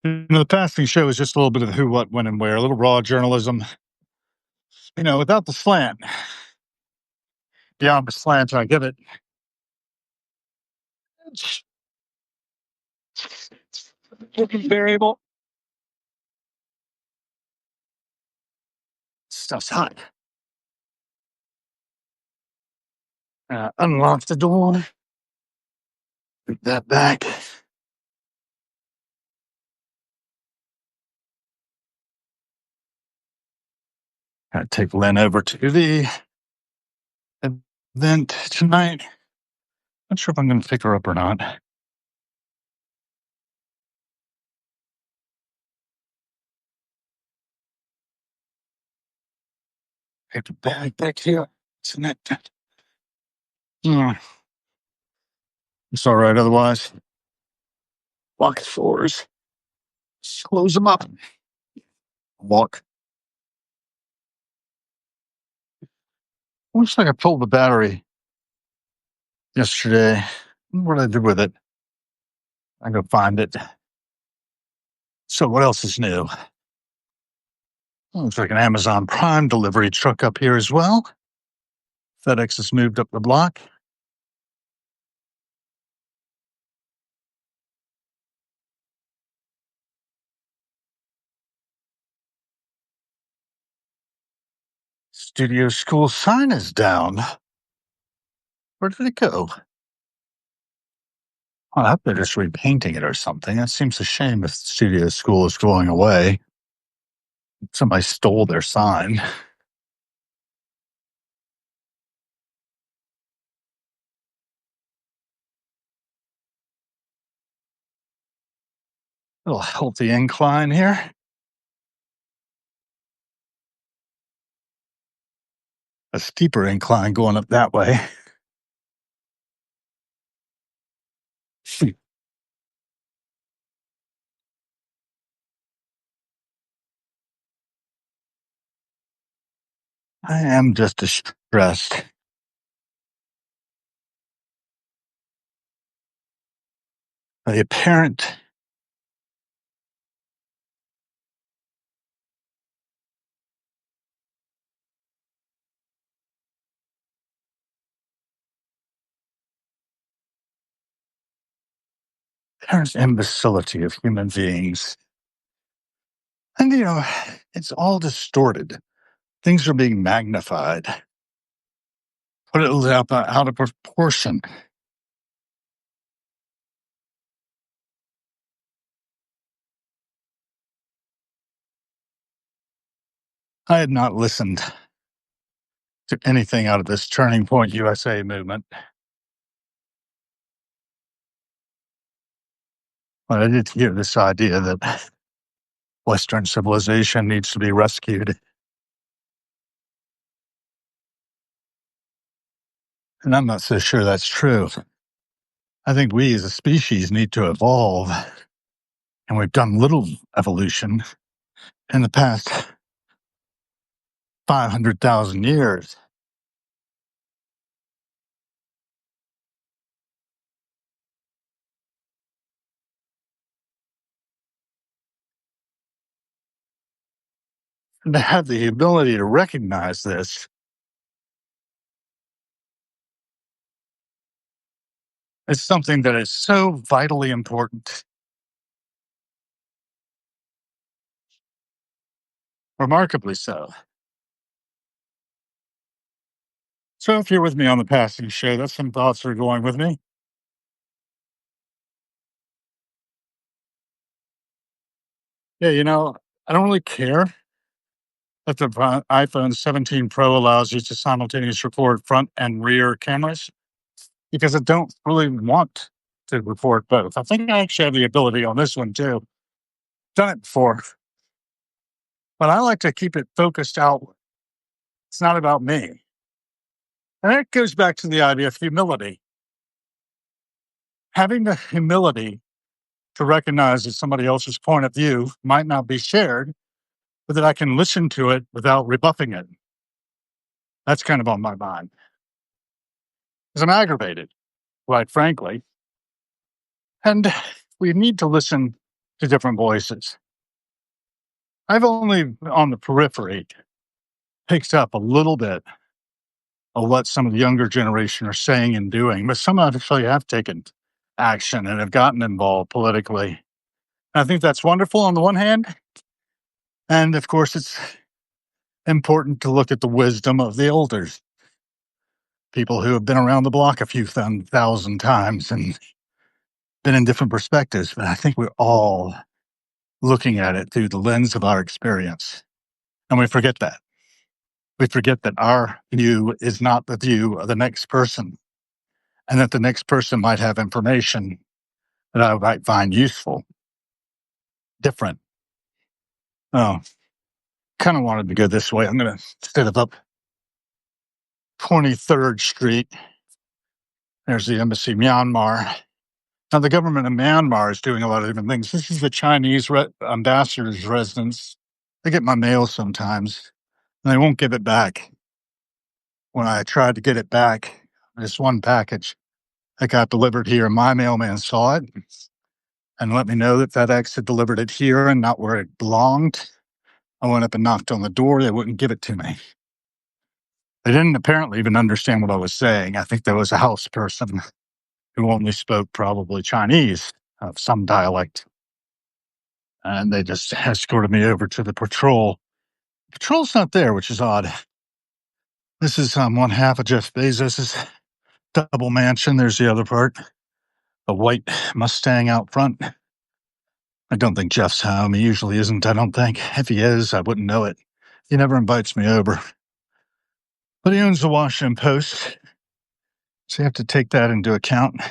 The passing show is just a little bit of who, what, when, and where, a little raw journalism, without the slant. Beyond the slant, I give it. It's variable. Stuff's hot. Unlock the door. Put that back. Gotta take Lynn over to the event tonight. Not sure if I'm going to pick her up or not. Take the bag back here. It's in that. It's all right otherwise. Lock the floors. Just close them up. Walk. Looks like I pulled the battery yesterday. What did I do with it? I go find it. So what else is new? Looks like an Amazon Prime delivery truck up here as well. FedEx has moved up the block. Studio school sign is down. Where did it go? Well, I hope they're just repainting it or something. That seems a shame if studio school is going away. Somebody stole their sign. Little healthy incline here. A steeper incline going up that way. I am just distressed. The apparent imbecility of human beings. And, it's all distorted. Things are being magnified, put it out of proportion. I had not listened to anything out of this Turning Point USA movement. But I did hear this idea that Western civilization needs to be rescued. And I'm not so sure that's true. I think we as a species need to evolve. And we've done little evolution in the past 500,000 years. And to have the ability to recognize this is something that is so vitally important. Remarkably so. So if you're with me on the passing show, that's some thoughts that are going with me. Yeah, I don't really care that the iPhone 17 Pro allows you to simultaneously record front and rear cameras because I don't really want to record both. I think I actually have the ability on this one too. Done it before, but I like to keep it focused outward. It's not about me. And that goes back to the idea of humility. Having the humility to recognize that somebody else's point of view might not be shared, but that I can listen to it without rebuffing it. That's kind of on my mind. Because I'm aggravated, quite frankly. And we need to listen to different voices. I've only on the periphery picked up a little bit of what some of the younger generation are saying and doing, but some actually have taken action and have gotten involved politically. I think that's wonderful on the one hand. And of course, it's important to look at the wisdom of the elders, people who have been around the block a few thousand times and been in different perspectives. But I think we're all looking at it through the lens of our experience. And we forget that. We forget that our view is not the view of the next person, and that the next person might have information that I might find useful, different. Oh, kind of wanted to go this way. I'm going to, instead of up 23rd Street, there's the embassy, Myanmar. Now, the government of Myanmar is doing a lot of different things. This is the Chinese ambassador's residence. I get my mail sometimes, and they won't give it back. When I tried to get it back, this one package that got delivered here, my mailman saw it and let me know that FedEx had delivered it here and not where it belonged. I went up and knocked on the door. They wouldn't give it to me. They didn't apparently even understand what I was saying. I think there was a house person who only spoke probably Chinese of some dialect. And they just escorted me over to the patrol. Patrol's not there, which is odd. This is one half of Jeff Bezos's double mansion. There's the other part, a white Mustang out front. I don't think Jeff's home. He usually isn't, I don't think. If he is, I wouldn't know it. He never invites me over. But he owns the Washington Post, so you have to take that into account.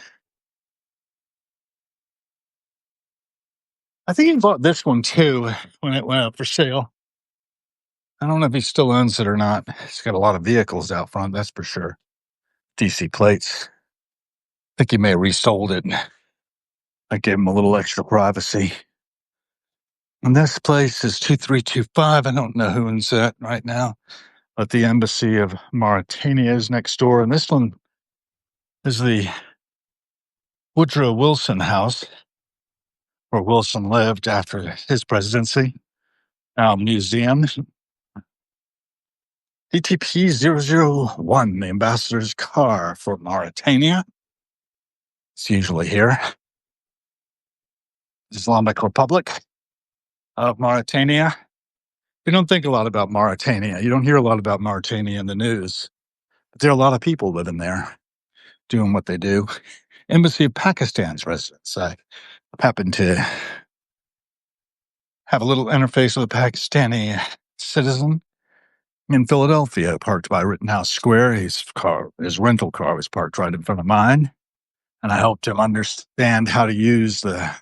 I think he bought this one too when it went up for sale. I don't know if he still owns it or not. He's got a lot of vehicles out front, that's for sure. DC plates. I think he may have resold it. I gave him a little extra privacy. And this place is 2325. I don't know who owns that right now, but the embassy of Mauritania is next door. And this one is the Woodrow Wilson house, where Wilson lived after his presidency. Museum. DTP 001, the ambassador's car for Mauritania. It's usually here. Islamic Republic of Mauritania. You don't think a lot about Mauritania. You don't hear a lot about Mauritania in the news. But there are a lot of people living there doing what they do. Embassy of Pakistan's residence. I happen to have a little interface with a Pakistani citizen in Philadelphia, parked by Rittenhouse Square. His rental car was parked right in front of mine. And I helped him understand how to use the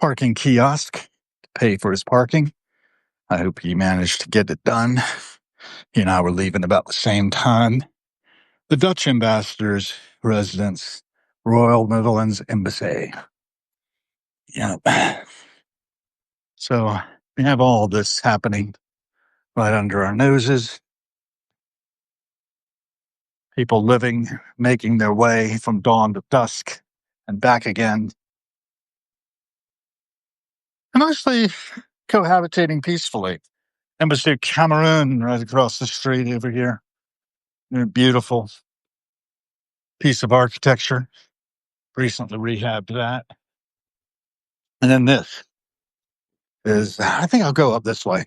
parking kiosk to pay for his parking. I hope he managed to get it done. He and I were leaving about the same time. The Dutch ambassador's residence, Royal Netherlands Embassy. Yeah. So we have all this happening right under our noses. People living, making their way from dawn to dusk and back again. And mostly cohabitating peacefully. Embassy of Cameroon right across the street over here. Beautiful piece of architecture. Recently rehabbed that. And then this is, I think I'll go up this way.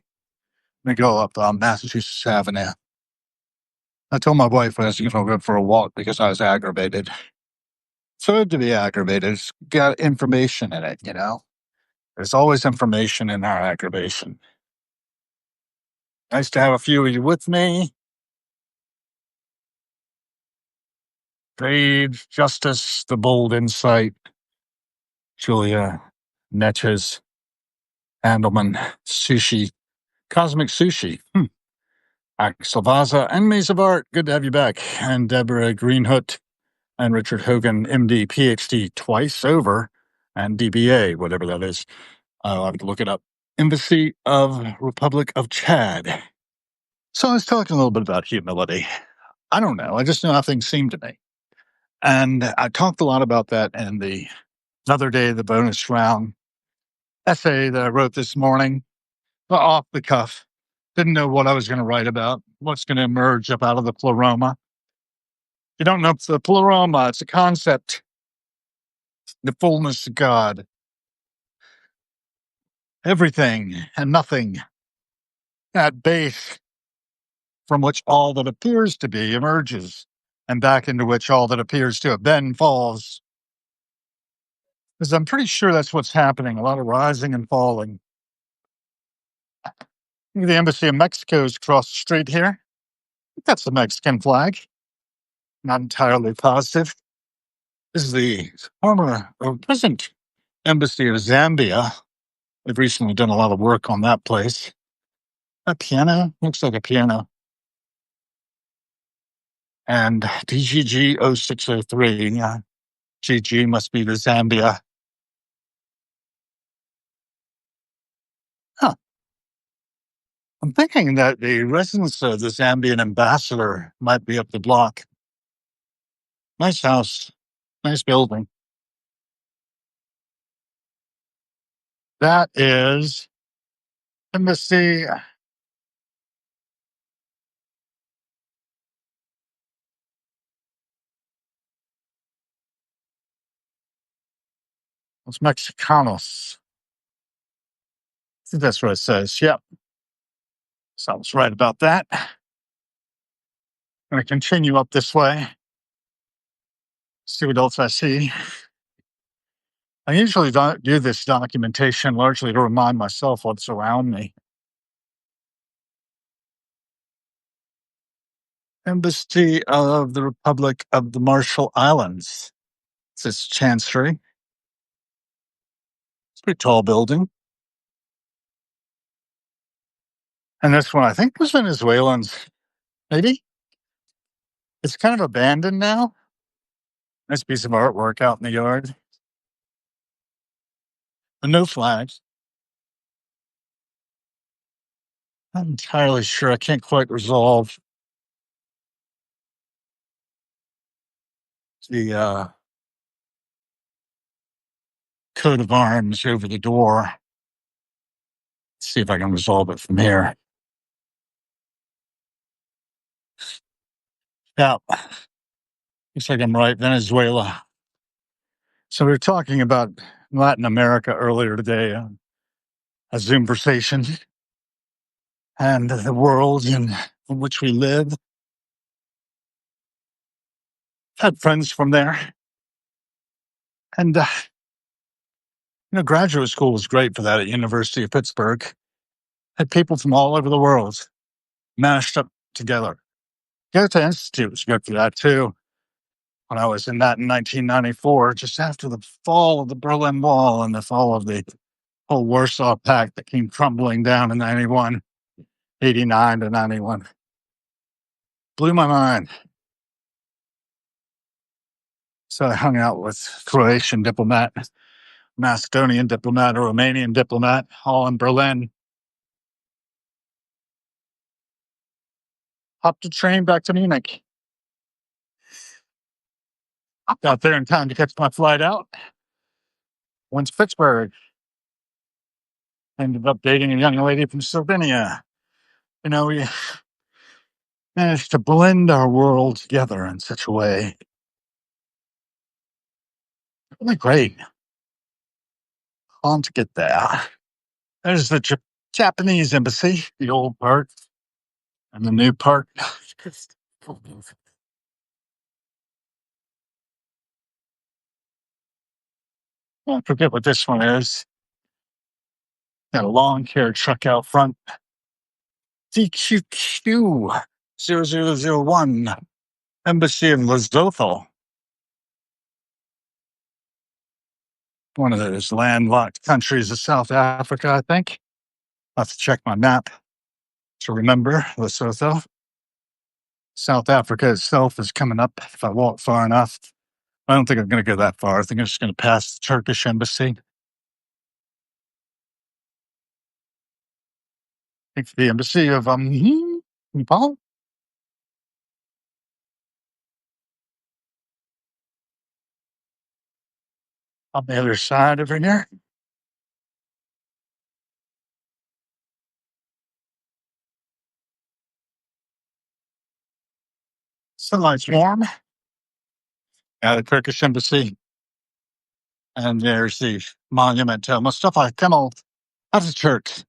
Let me go up Massachusetts Avenue. I told my wife I was going to go for a walk because I was aggravated. So good to be aggravated. It's got information in it, you know? There's always information in our aggravation. Nice to have a few of you with me. Trade, justice, the bold insight. Julia, Netches, Andelman, Sushi, Cosmic Sushi. Axel Vaza and Maze of Art. Good to have you back. And Deborah Greenhut and Richard Hogan, MD, PhD, twice over, and DBA, whatever that is. I'll have to look it up. Embassy of Republic of Chad. So I was talking a little bit about humility. I don't know. I just know how things seem to me. And I talked a lot about that in the other day of the bonus round. essay that I wrote this morning, off the cuff. Didn't know what I was going to write about, what's going to emerge up out of the pleroma. You don't know it's the pleroma, it's a concept, the fullness of God, everything and nothing at base from which all that appears to be emerges, and back into which all that appears to have been falls. Because I'm pretty sure that's what's happening, a lot of rising and falling. The embassy of Mexico is across the street here. That's the Mexican flag. Not entirely positive. This is the former or present embassy of Zambia. They've recently done a lot of work on that place. A piano looks like a piano. And DGG 0603. Yeah, GG must be the Zambia. Huh. I'm thinking that the residence of the Zambian ambassador might be up the block. Nice house, nice building. That is embassy. It's Mexicanos. I think that's what it says. Yep. So I was right about that. I'm going to continue up this way. See what else I see. I usually don't do this documentation largely to remind myself what's around me. Embassy of the Republic of the Marshall Islands. It's this chancery. It's a pretty tall building. And this one, I think, was Venezuelans. Maybe? It's kind of abandoned now. Nice piece of artwork out in the yard. And no flags. Not entirely sure. I can't quite resolve the coat of arms over the door. Let's see if I can resolve it from here. Yeah. Looks like I'm right. Venezuela. So we were talking about Latin America earlier today, a Zoom conversation, and the world in which we live. Had friends from there. And, graduate school was great for that at University of Pittsburgh. Had people from all over the world mashed up together. Goethe Institute was good for that too. When I was in that in 1994, just after the fall of the Berlin Wall and the fall of the whole Warsaw Pact that came crumbling down in 91, 89 to 91. Blew my mind. So I hung out with Croatian diplomat, Macedonian diplomat, a Romanian diplomat, all in Berlin. Hopped a train back to Munich. Got there in time to catch my flight out. Went to Pittsburgh. Ended up dating a young lady from Slovenia. We managed to blend our world together in such a way. Really great. On to get there. There's the Japanese embassy, the old part, and the new part. I forget what this one is. Got a lawn care truck out front. DQQ 0001, Embassy in Lesotho. One of those landlocked countries of South Africa, I think. I'll have to check my map to remember Lesotho. South Africa itself is coming up if I walk far enough. I don't think I'm going to go that far. I think I'm just going to pass the Turkish embassy. I think the embassy of Nepal. On the other side over here. Sunlight's warm at the Turkish embassy, and there's the monument to Mustafa Kemal Atatürk.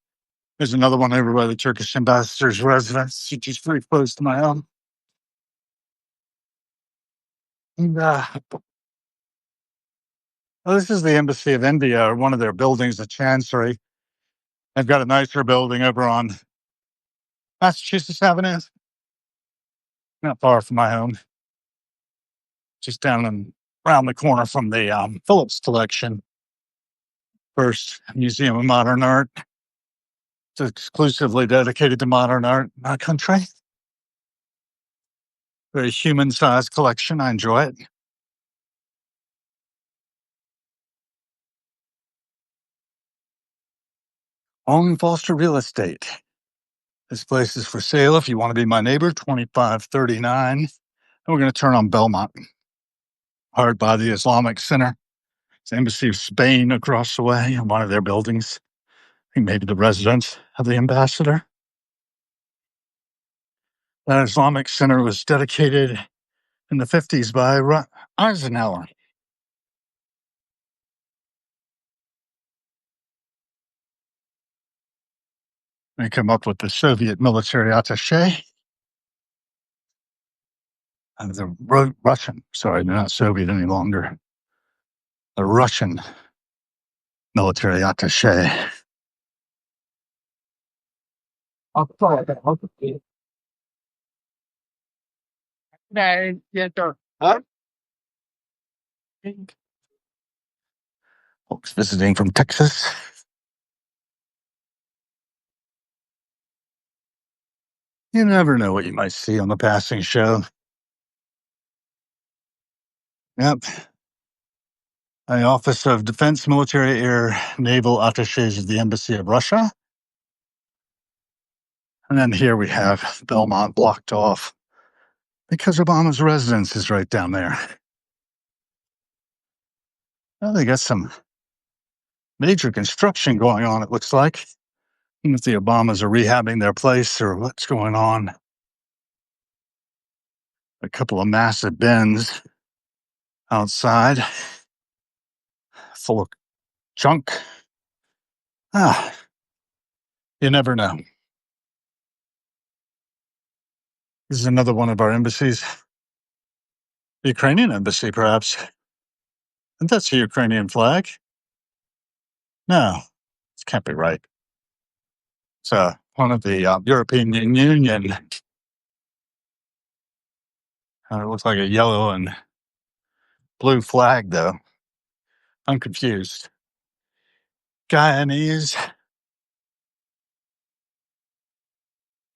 There's another one over by the Turkish ambassador's residence, which is pretty close to my home. And, well, this is the Embassy of India, or one of their buildings, the Chancery. They've got a nicer building over on Massachusetts Avenue, not far from my home, just down and around the corner from the Phillips Collection, first museum of modern art. It's exclusively dedicated to modern art in our country. Very human-sized collection. I enjoy it. Owen Foster Real Estate. This place is for sale if you want to be my neighbor, 2539. And we're going to turn on Belmont, hard by the Islamic Center. It's the Embassy of Spain across the way in one of their buildings. I think maybe the residence of the ambassador. That Islamic Center was dedicated in the 50s by Eisenhower. They come up with the Soviet military attaché. The Russian, sorry, they're not Soviet any longer. The Russian military attaché. Folks visiting from Texas. You never know what you might see on the passing show. Yep. The Office of Defense, Military, Air, Naval Attaches of the Embassy of Russia. And then here we have Belmont blocked off because Obama's residence is right down there. Well, they got some major construction going on, it looks like. I don't know if the Obamas are rehabbing their place or what's going on. A couple of massive bins outside full of junk. You never know. This is another one of our embassies. The Ukrainian embassy, perhaps. And that's a Ukrainian flag. No, this can't be right. It's one of the European Union. It looks like a yellow and blue flag, though. I'm confused. Guyanese.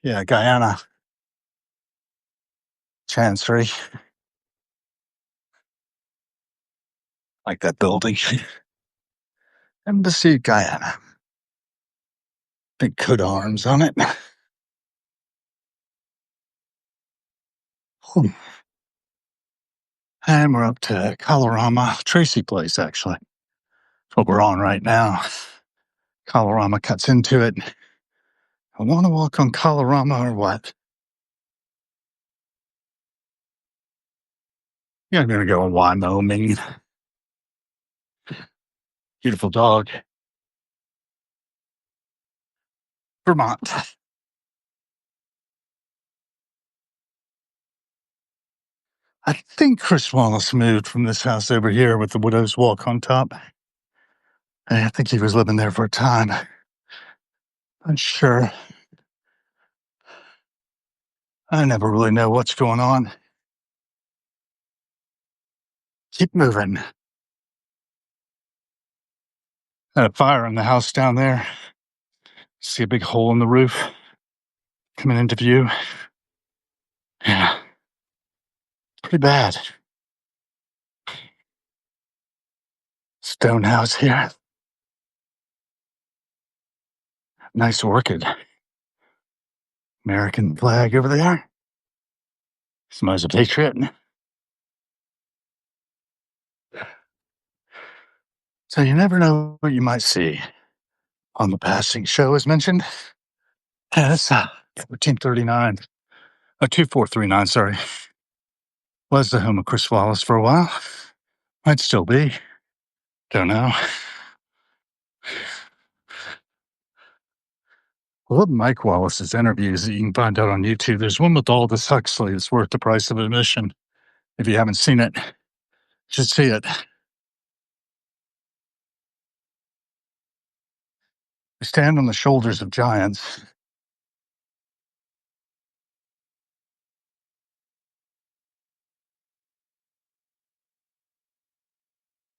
Yeah, Guyana. Chancery. Like that building. Embassy of Guyana. Big coat of arms on it. And we're up to Colorama, Tracy Place, actually. That's what we're on right now. Colorama cuts into it. I want to walk on Colorama or what? Yeah, I'm going to go in Wyoming. Beautiful dog. Vermont. I think Chris Wallace moved from this house over here with the widow's walk on top. I think he was living there for a time. I'm sure. I never really know what's going on. Keep moving. Had a fire in the house down there. See a big hole in the roof coming into view. Yeah. Pretty bad. Stone house here. Nice orchid. American flag over there. Somebody's a patriot. So you never know what you might see on the passing show, as mentioned. Yeah, that's 1439. 2439, sorry. Was the home of Chris Wallace for a while. Might still be. Don't know. I love Mike Wallace's interviews that you can find out on YouTube. There's one with Aldous Huxley that's worth the price of admission. If you haven't seen it, just see it. We stand on the shoulders of giants.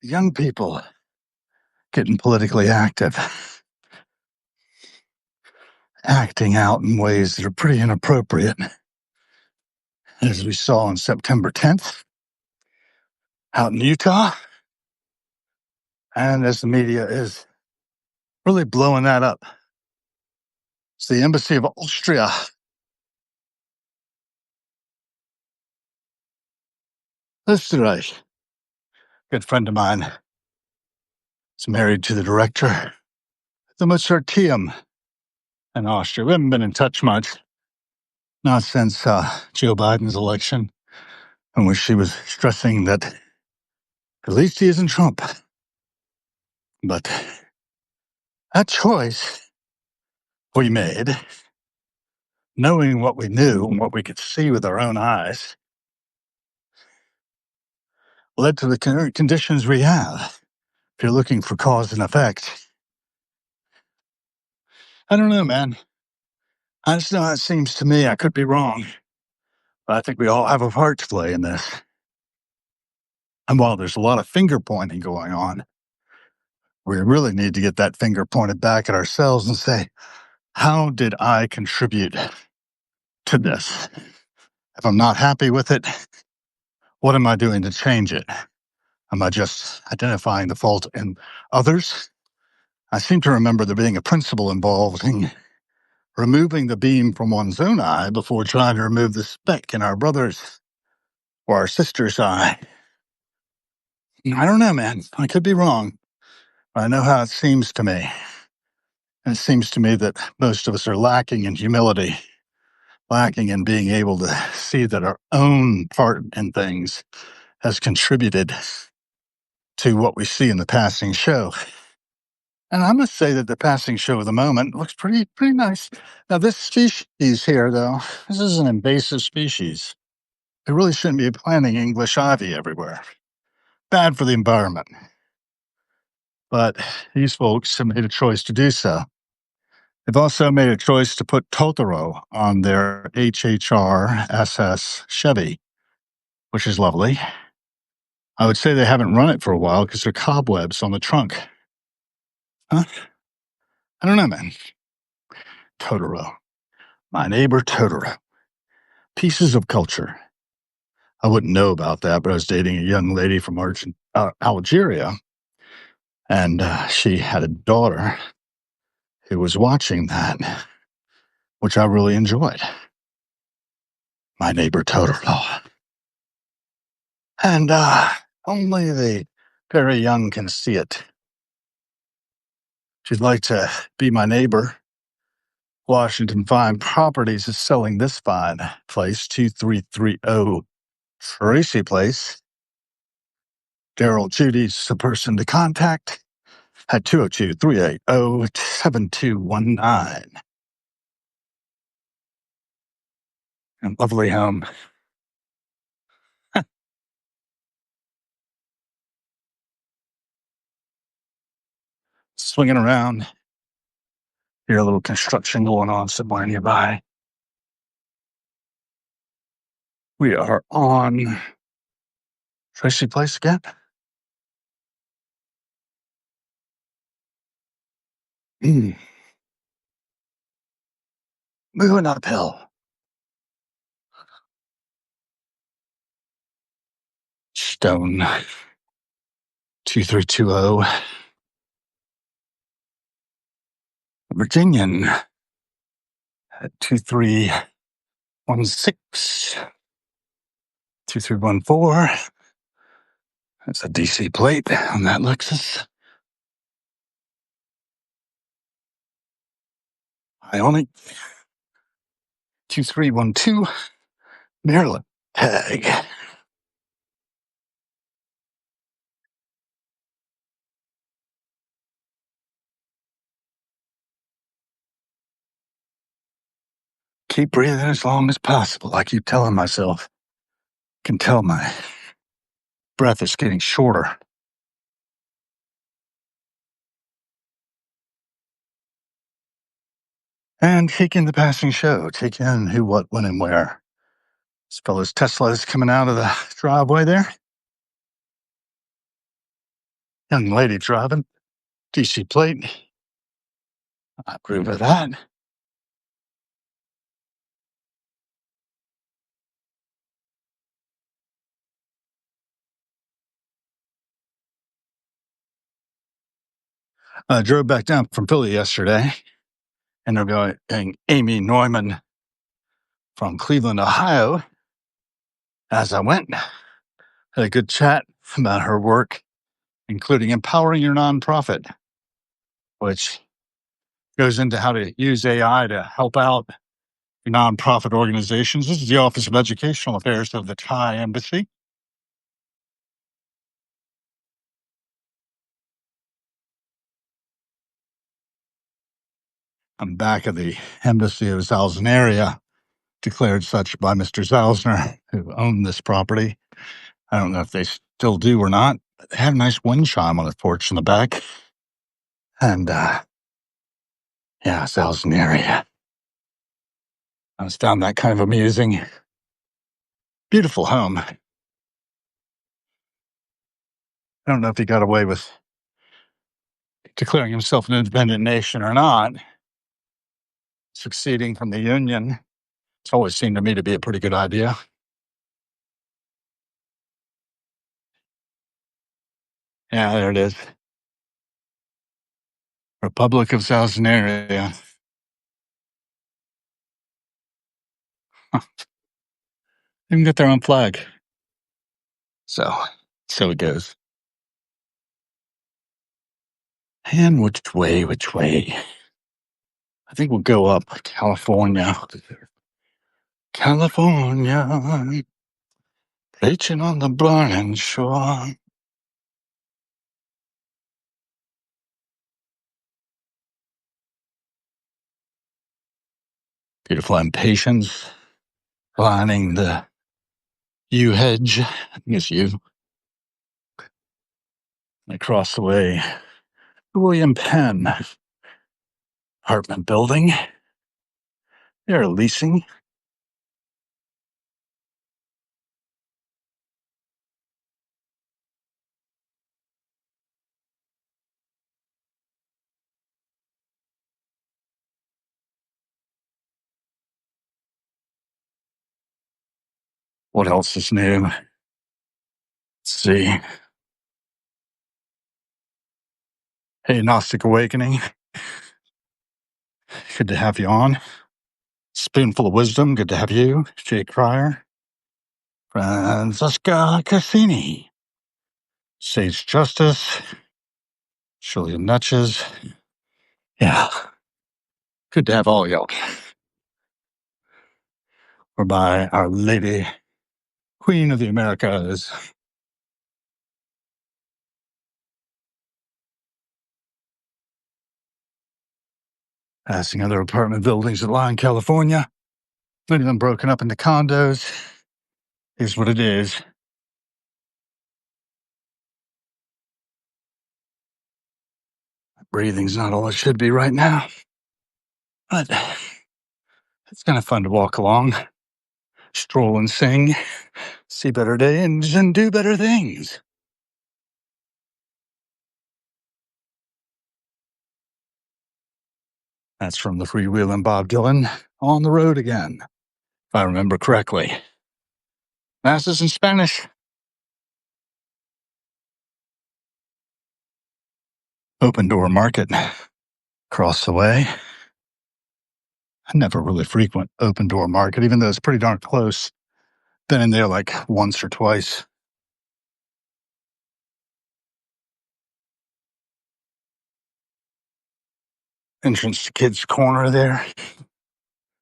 Young people getting politically active, acting out in ways that are pretty inappropriate, as we saw on September 10th out in Utah, and as the media is really blowing that up. It's the Embassy of Austria. Österreich. Good friend of mine is married to the director of the Mozarteum in Austria. We haven't been in touch much, not since Joe Biden's election, in which she was stressing that at least he isn't Trump. But that choice we made, knowing what we knew and what we could see with our own eyes, led to the current conditions we have. If you're looking for cause and effect, I don't know, man. I just know it seems to me, I could be wrong, but I think we all have a part to play in this. And while there's a lot of finger pointing going on, we really need to get that finger pointed back at ourselves and say, how did I contribute to this? If I'm not happy with it, what am I doing to change it? Am I just identifying the fault in others? I seem to remember there being a principle involved in removing the beam from one's own eye before trying to remove the speck in our brother's or our sister's eye. I don't know, man. I could be wrong. I know how it seems to me. And it seems to me that most of us are lacking in humility, lacking in being able to see that our own part in things has contributed to what we see in the passing show. And I must say that the passing show of the moment looks pretty nice. Now, this species here, though, this is an invasive species. They really shouldn't be planting English ivy everywhere. Bad for the environment. But these folks have made a choice to do so. They've also made a choice to put Totoro on their HHR SS Chevy, which is lovely. I would say they haven't run it for a while because there are cobwebs on the trunk. Huh? I don't know, man. Totoro. My neighbor Totoro. Pieces of culture. I wouldn't know about that, but I was dating a young lady from Algeria, and she had a daughter who was watching that, which I really enjoyed. My neighbor Totoro. And only the very young can see it. If you'd like to be my neighbor, Washington Fine Properties is selling this fine place, 2330 Tracy Place. Daryl Judy's the person to contact at 202-380-7219. And lovely home. Swinging around. Hear a little construction going on somewhere nearby. We are on Tracy Place again. Moving uphill. Stone 2320. Virginian at 2316. 2314. That's a DC plate on that Lexus. Ionic 2312. Maryland tag. Keep breathing as long as possible. I keep telling myself. Can tell my breath is getting shorter. And take in the passing show. Take in who, what, when, and where. This fella's Tesla is coming out of the driveway there. Young lady driving. DC plate. I approve of that. I drove back down from Philly yesterday, and they're going Amy Neumann from Cleveland, Ohio. As I went, had a good chat about her work, including empowering your nonprofit, which goes into how to use AI to help out your nonprofit organizations. This is the Office of Educational Affairs of the Thai Embassy. I'm back at the Embassy of Zalzneria, declared such by Mr. Zalzner, who owned this property. I don't know if they still do or not. But they had a nice wind chime on the porch in the back. And, yeah, Zalzneria. I just found that kind of amusing. Beautiful home. I don't know if he got away with declaring himself an independent nation or not. Succeeding from the Union. It's always seemed to me to be a pretty good idea. Yeah, there it is. Republic of Zalzneria. They even got their own flag. So it goes. And which way? I think we'll go up California. California, reaching on the burning shore. Beautiful impatiens lining the yew hedge. I think it's yew. Across the way, the William Penn apartment building. They're leasing. What else is new? Let's see. Hey, Gnostic Awakening. Good to have you on. Spoonful of Wisdom. Good to have you. Jay Cryer. Francesca Cassini. Sage Justice. Shirley Nutches. Yeah. Good to have all y'all. We're by Our Lady, Queen of the Americas. Passing other apartment buildings that lie in California. Many of them broken up into condos. Here's what it is. Breathing's not all it should be right now. But it's kind of fun to walk along, stroll and sing, see better days, and do better things. That's from the Freewheelin' Bob Dylan, On the Road Again, if I remember correctly. Masses in Spanish. Open Door Market, across the way. I never really frequent Open Door Market, even though it's pretty darn close. Been in there like once or twice. Entrance to Kids Corner there.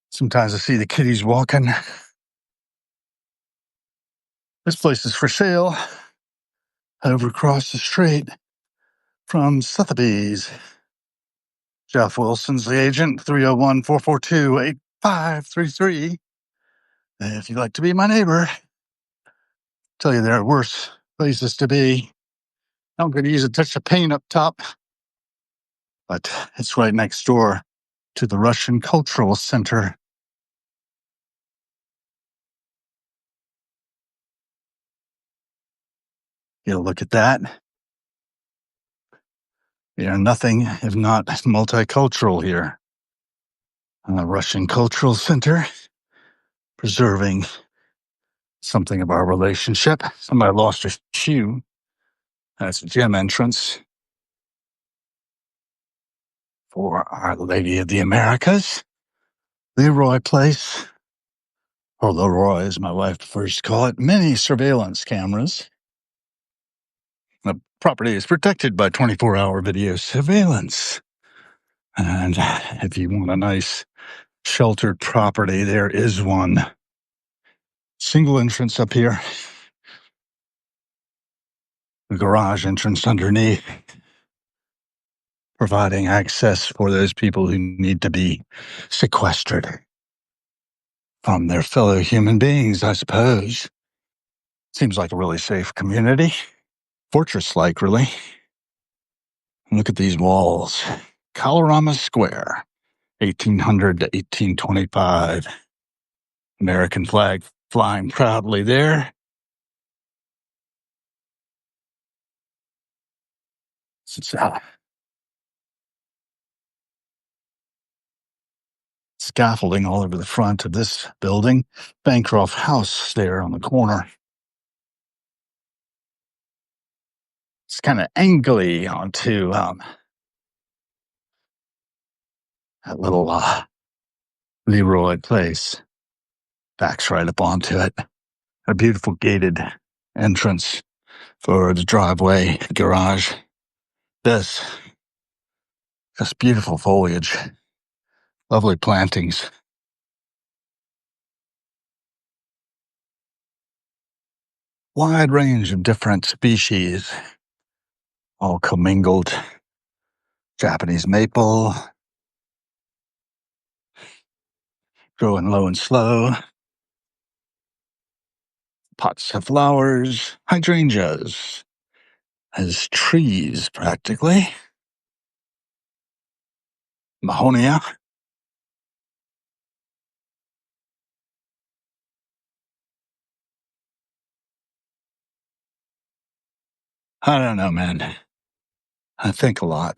Sometimes I see the kiddies walking. This place is for sale over across the street from Sotheby's. Jeff Wilson's the agent, 301-442-8 533. If you'd like to be my neighbor, tell you there are worse places to be. I'm going to use a touch of paint up top, but it's right next door to the Russian Cultural Center. You look at that. We are nothing if not multicultural here. The Russian Cultural Center, preserving something of our relationship. Somebody lost a shoe. That's a gym entrance for Our Lady of the Americas. Leroy Place, or Leroy as my wife prefers to call it, many surveillance cameras. The property is protected by 24-hour video surveillance. And if you want a nice sheltered property, there is one. Single entrance up here. The garage entrance underneath, providing access for those people who need to be sequestered from their fellow human beings, I suppose. Seems like a really safe community. Fortress-like, really. Look at these walls. Colorama Square, 1800 to 1825. American flag flying proudly there. It's scaffolding all over the front of this building. Bancroft House there on the corner. It's kind of angly onto that little Leroy Place. Backs right up onto it. A beautiful gated entrance for the driveway garage. This just beautiful foliage, lovely plantings. Wide range of different species, all commingled. Japanese maple, growing low and slow. Pots of flowers, hydrangeas, as trees practically. Mahonia. I don't know, man. I think a lot.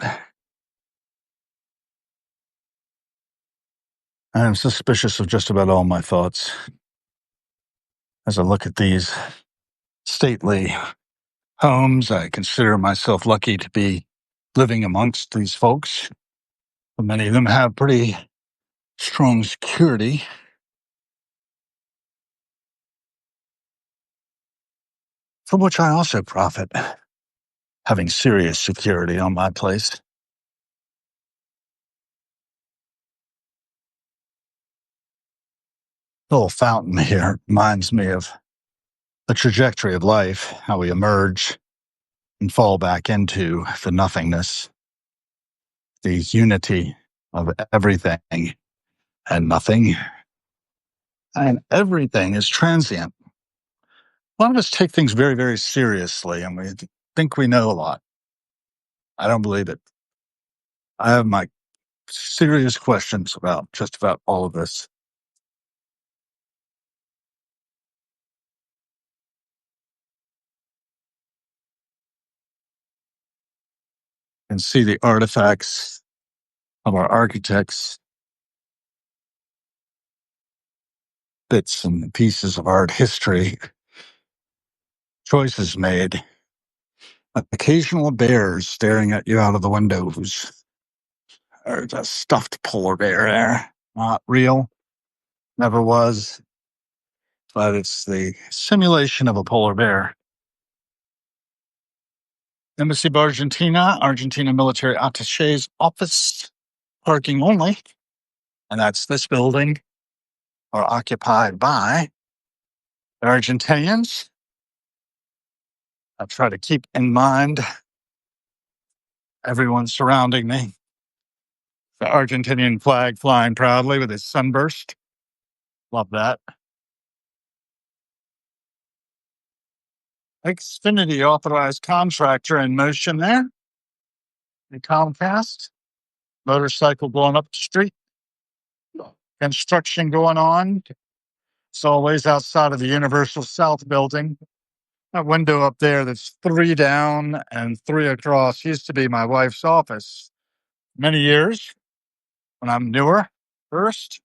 I am suspicious of just about all my thoughts as I look at these stately homes. I consider myself lucky to be living amongst these folks. Many of them have pretty strong security. From which I also profit, having serious security on my place. The little fountain here reminds me of the trajectory of life, how we emerge and fall back into the nothingness, the unity of everything and nothing. And everything is transient. A lot of us take things very, very seriously and we think we know a lot. I don't believe it. I have my serious questions about just about all of this. And see the artifacts of our architects, bits and pieces of art history, choices made, occasional bears staring at you out of the windows. There's a stuffed polar bear there. Not real, never was, but it's the simulation of a polar bear. Embassy of Argentina, Argentina Military Attache's office, parking only. And that's this building, are occupied by Argentinians. I try to keep in mind everyone surrounding me. The Argentinian flag flying proudly with its sunburst. Love that. Xfinity authorized contractor in motion there. The Comcast. Motorcycle going up the street. Construction going on. It's always outside of the Universal South building. That window up there that's three down and three across used to be my wife's office many years when I'm newer. First,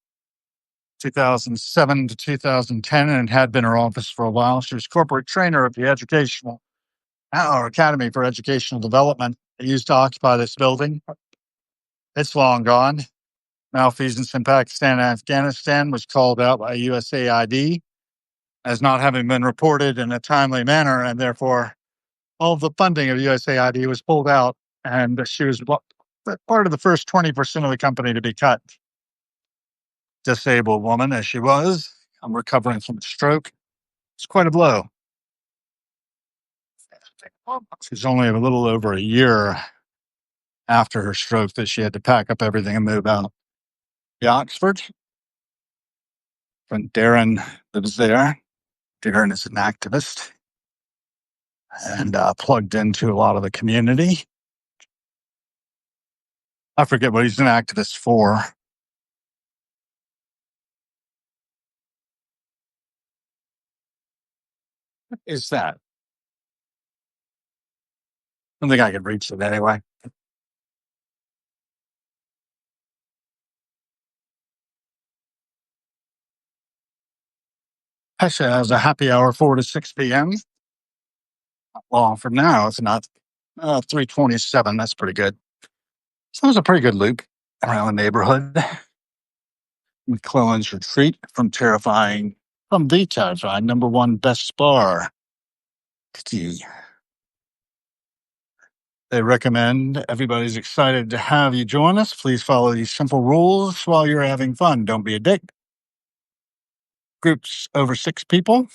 2007 to 2010, and had been her office for a while. She was corporate trainer at the Educational or Academy for Educational Development. It used to occupy this building. It's long gone. Malfeasance in Pakistan and Afghanistan was called out by USAID as not having been reported in a timely manner, and therefore all of the funding of USAID was pulled out, and she was part of the first 20% of the company to be cut. Disabled woman as she was, I'm recovering from a stroke. It's quite a blow. She's only a little over a year after her stroke that she had to pack up everything and move out. The Oxford. Friend Darren lives there. Darren is an activist and plugged into a lot of the community. I forget what he's an activist for. What is that? I don't think I can reach it anyway. Actually, it was a happy hour, 4 to 6 p.m. Well, for now, it's not 3:27. That's pretty good. So it was a pretty good loop around the neighborhood. McClellan's retreat from the terrifying number one best bar. They recommend everybody's excited to have you join us. Please follow these simple rules while you're having fun. Don't be a dick. Groups over 6 people.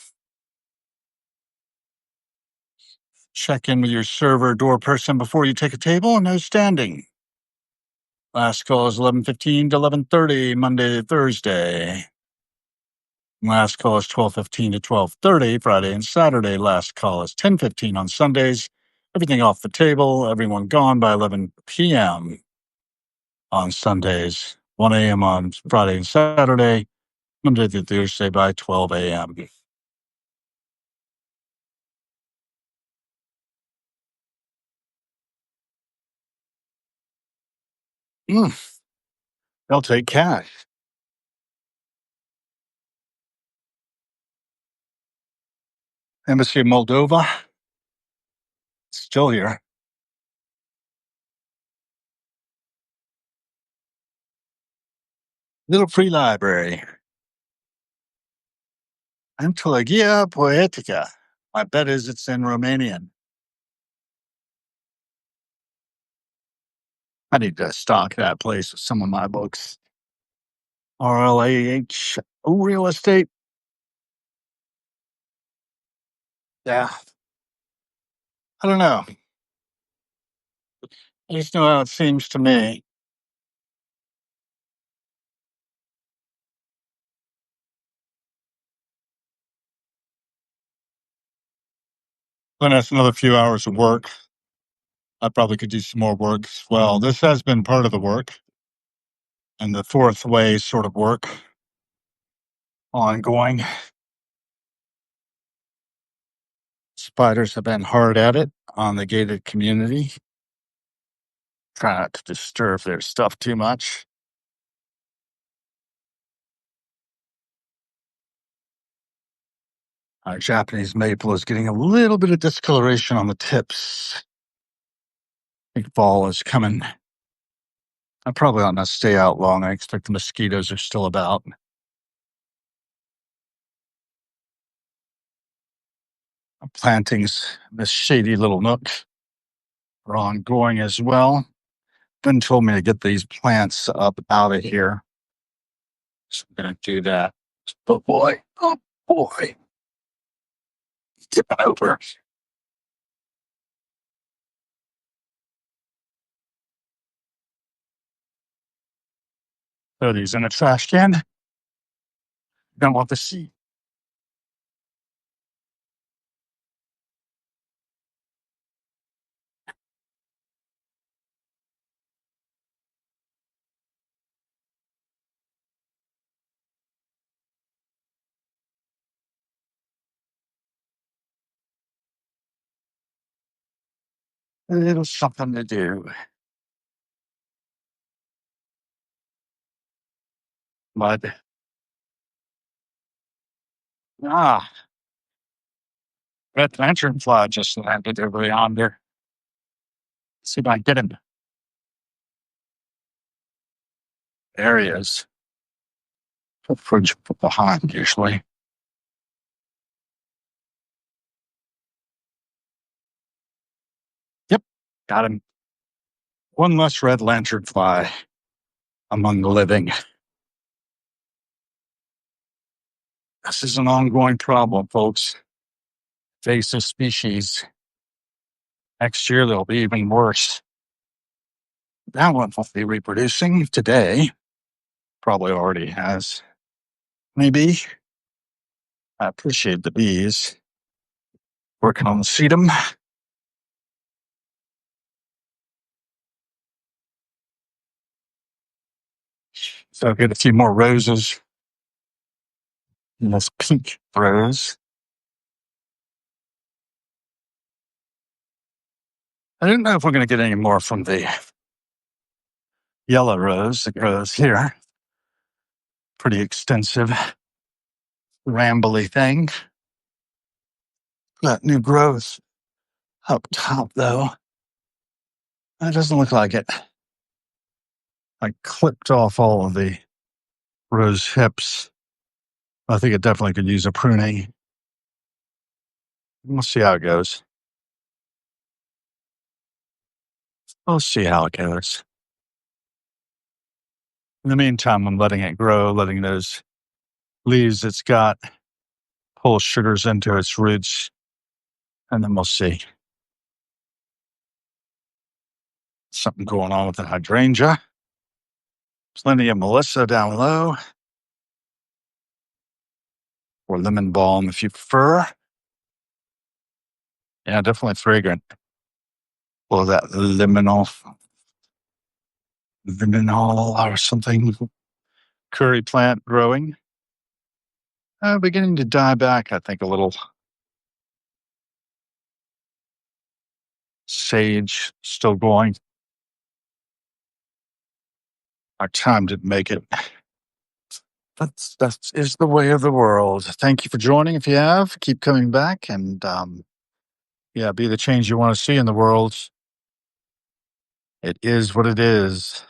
Check in with your server door person before you take a table, and no standing. Last call is 11:15 to 11:30, Monday to Thursday. Last call is 12:15 to 12:30, Friday and Saturday. Last call is 10:15 on Sundays. Everything off the table. Everyone gone by 11 p.m. on Sundays. 1 a.m. on Friday and Saturday. Monday to Thursday by 12 a.m. They'll take cash. Embassy of Moldova, still here. Little free library. Antologia Poetica. My bet is it's in Romanian. I need to stock that place with some of my books. RLAH real estate. Yeah. I don't know. I just know how it seems to me. When that's another few hours of work, I probably could do some more work as well. This has been part of the work, and the fourth way sort of work ongoing. Spiders have been hard at it on the gated community. Try not to disturb their stuff too much. Our Japanese maple is getting a little bit of discoloration on the tips. I think fall is coming. I probably ought not stay out long. I expect the mosquitoes are still about. Plantings, this shady little nook, are ongoing as well. Ben told me to get these plants up out of here. So I'm going to do that. Oh boy. Tipping over. Throw these in a trash can. Don't want the seed. A little something to do. But, ah, red lanternfly just landed over yonder. See if I can get him. There he is. Fridge behind, usually. Yep, got him. One less red lanternfly among the living. This is an ongoing problem, folks. Invasive species. Next year, they'll be even worse. That one will be reproducing today. Probably already has. Maybe. I appreciate the bees working on the sedum. So I'll get a few more roses in this pink rose. I don't know if we're going to get any more from the yellow rose that grows here. Pretty extensive, rambly thing. Got new growth up top, though. That doesn't look like it. I clipped off all of the rose hips. I think it definitely could use a pruning. We'll see how it goes. We'll see how it goes. In the meantime, I'm letting it grow, letting those leaves it's got pull sugars into its roots, and then we'll see. Something going on with the hydrangea. Plenty of Melissa down low, or lemon balm if you prefer. Yeah, definitely fragrant. Or that limonol or something. Curry plant growing. Beginning to die back, I think, a little. Sage still going. Our time didn't make it. That is the way of the world. Thank you for joining. If you have, keep coming back and be the change you want to see in the world. It is what it is.